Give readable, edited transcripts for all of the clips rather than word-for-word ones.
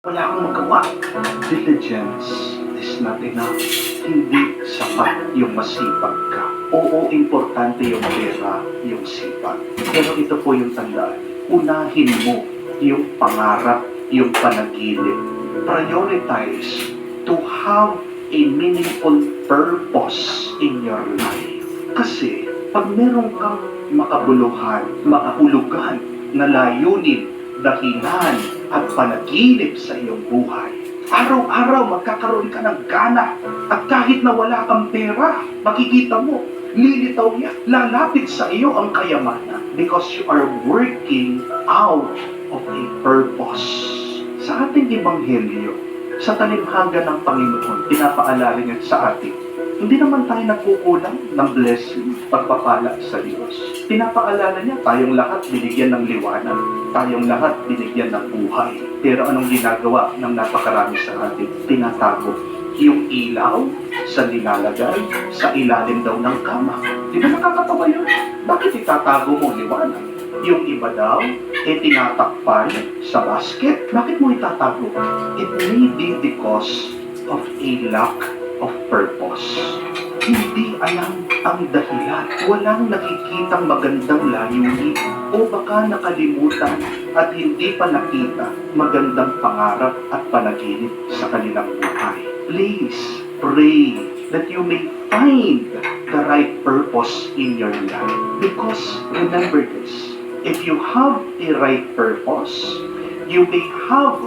Wala akong magawa. Diligence is not enough. Hindi sapat yung masipag ka. Oo, importante yung pera, yung sipag. Pero ito po yung tandaan. Unahin mo yung pangarap, yung panaginip. Prioritize to have a meaningful purpose in your life. Kasi pag meron kang makabuluhan, makahulugan na layunin, dahilan at panaginip sa iyong buhay. Araw-araw magkakaroon ka ng gana at kahit na wala kang pera, makikita mo, lilitaw niya, lalapit sa iyo ang kayamanan because you are working out of a purpose. Sa ating ebanghelyo, sa talimhaga ng Panginoon, pinapaalala niya sa atin, hindi naman tayo nagkukulang ng blessing, pagpapala sa Diyos. Pinapaalala niya, tayong lahat binigyan ng liwanag, tayong lahat binigyan ng buhay. Pero anong ginagawa ng napakarami sa atin? Tinatago yung ilaw sa nilalagay sa ilalim daw ng kama. Di ba nakakatawa yun? Bakit itatago mo liwanag? Yung iba daw, tinatakpan sa basket. Bakit mo itatago? It may be because of a lack of purpose. Hindi alam ang dahilan. Walang nakikitang magandang layunin o baka nakalimutan at hindi pa nakita magandang pangarap at panaginip sa kanilang buhay. Please pray that you may find the right purpose in your life. Because remember this, if you have a right purpose, you may have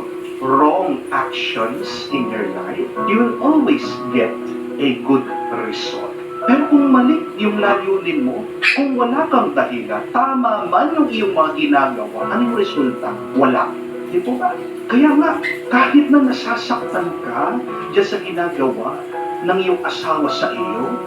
wrong actions in your life, you will always get a good result. Pero kung mali yung layunin mo, kung wala kang dahilan, tama man yung iyong mga ginagawa, anong resulta? Wala. Di po ba? Kaya nga, kahit na nasasaktan ka dyan sa ginagawa ng iyong asawa sa iyo,